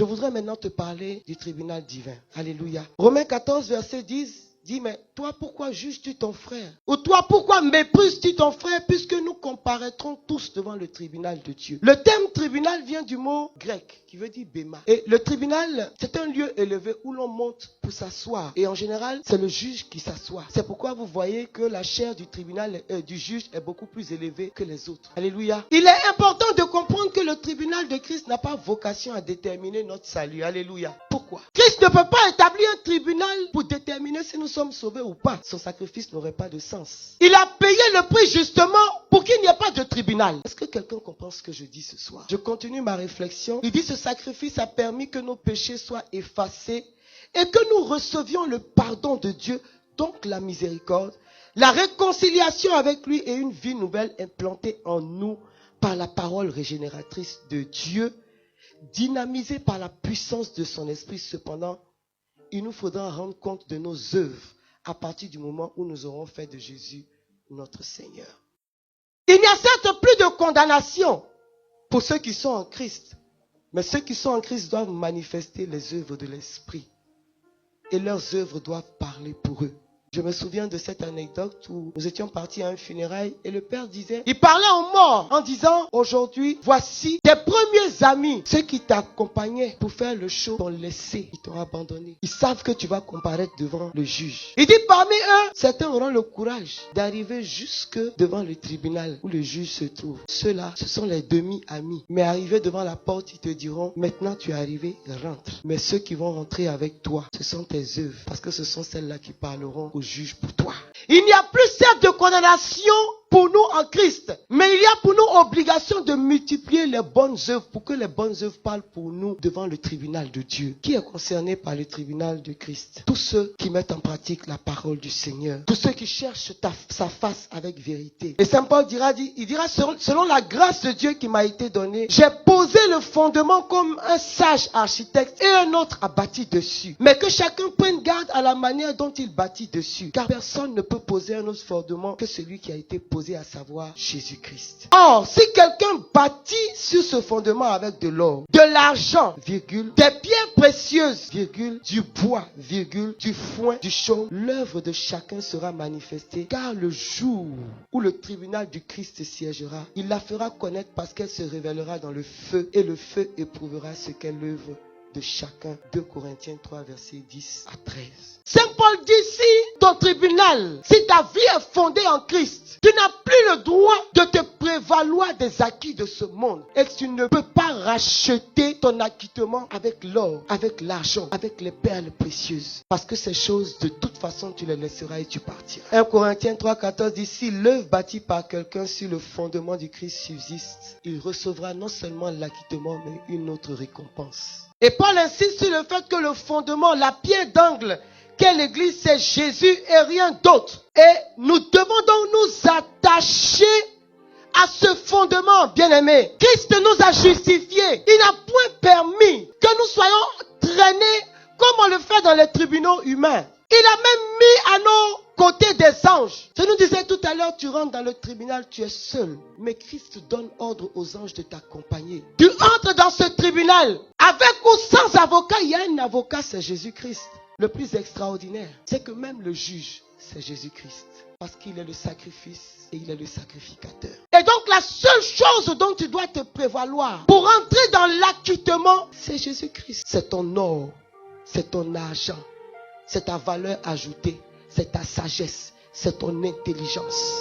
Je voudrais maintenant te parler du tribunal divin. Alléluia. Romains 14, verset 10 dit, mais toi, pourquoi juges-tu ton frère? Ou toi, pourquoi méprises-tu ton frère, puisque nous comparaîtrons tous devant le tribunal de Dieu? Le terme tribunal vient du mot grec, qui veut dire béma. Et le tribunal, c'est un lieu élevé où l'on monte pour s'asseoir. Et en général, c'est le juge qui s'assoit. C'est pourquoi vous voyez que la chaire du tribunal, du juge est beaucoup plus élevée que les autres. Alléluia. Il est important de comprendre que le tribunal de Christ n'a pas vocation à déterminer notre salut. Alléluia. Pourquoi? Christ ne peut pas établir un tribunal pour déterminer si nous sommes sauvés ou pas. Son sacrifice n'aurait pas de sens. Il a payé le prix justement pour qu'il n'y ait pas de tribunal. Est-ce que quelqu'un comprend ce que je dis ce soir? Je continue ma réflexion. Il dit ce sacrifice a permis que nos péchés soient effacés et que nous recevions le pardon de Dieu, donc la miséricorde, la réconciliation avec lui et une vie nouvelle implantée en nous par la parole régénératrice de Dieu, dynamisée par la puissance de son esprit. Cependant, il nous faudra rendre compte de nos œuvres à partir du moment où nous aurons fait de Jésus notre Seigneur. Il n'y a certes plus de condamnation pour ceux qui sont en Christ, mais ceux qui sont en Christ doivent manifester les œuvres de l'Esprit et leurs œuvres doivent parler pour eux. Je me souviens de cette anecdote où nous étions partis à un funérail et le père disait, il parlait aux morts en disant, aujourd'hui, voici tes premiers amis, ceux qui t'accompagnaient pour faire le show, t'ont laissé, ils t'ont abandonné. Ils savent que tu vas comparaître devant le juge. Il dit, parmi eux, certains auront le courage d'arriver jusque devant le tribunal où le juge se trouve. Ceux-là, ce sont les demi-amis. Mais arrivés devant la porte, ils te diront, maintenant tu es arrivé, rentre. Mais ceux qui vont rentrer avec toi, ce sont tes œuvres, parce que ce sont celles-là qui parleront juge pour toi. Il n'y a plus certes de condamnation pour nous en Christ, mais il y a pour nous obligation de multiplier les bonnes œuvres pour que les bonnes œuvres parlent pour nous devant le tribunal de Dieu. Qui est concerné par le tribunal de Christ? Tous ceux qui mettent en pratique la parole du Seigneur, tous ceux qui cherchent sa face avec vérité. Et Saint Paul dira selon la grâce de Dieu qui m'a été donnée, j'ai posé le fondement comme un sage architecte et un autre a bâti dessus. Mais que chacun prenne garde à la manière dont il bâtit dessus, car personne ne peut poser un autre fondement que celui qui a été posé, à savoir Jésus-Christ. Or, si quelqu'un bâtit sur ce fondement avec de l'or, de l'argent, virgule, des pierres précieuses, virgule, du bois, virgule, du foin, du chaume, l'œuvre de chacun sera manifestée, car le jour où le tribunal du Christ siégera, il la fera connaître parce qu'elle se révélera dans le feu, et le feu éprouvera ce qu'est l'œuvre de chacun. 2 Corinthiens 3, versets 10 à 13. Saint Paul dit, si ton tribunal, si ta vie est fondée en Christ, tu n'as plus le droit de te prévaloir des acquis de ce monde. Et tu ne peux pas racheter ton acquittement avec l'or, avec l'argent, avec les perles précieuses. Parce que ces choses, de toute façon, tu les laisseras et tu partiras. 1 Corinthiens 3, 14 dit, si l'œuvre bâtie par quelqu'un sur le fondement du Christ subsiste, il recevra non seulement l'acquittement, mais une autre récompense. Et Paul insiste sur le fait que le fondement, la pierre d'angle, qu'est l'Église, c'est Jésus et rien d'autre. Et nous devons donc nous attacher à ce fondement, bien-aimé. Christ nous a justifiés. Il n'a point permis que nous soyons traînés comme on le fait dans les tribunaux humains. Il a même mis à nos côtés des anges. Je nous disais tout à l'heure, tu rentres dans le tribunal, tu es seul. Mais Christ donne ordre aux anges de t'accompagner. Tu entres dans ce tribunal, avec ou sans avocat. Il y a un avocat, c'est Jésus-Christ. Le plus extraordinaire, c'est que même le juge, c'est Jésus-Christ. Parce qu'il est le sacrifice et il est le sacrificateur. Et donc la seule chose dont tu dois te prévaloir pour entrer dans l'acquittement, c'est Jésus-Christ. C'est ton or, c'est ton argent, c'est ta valeur ajoutée, c'est ta sagesse, c'est ton intelligence.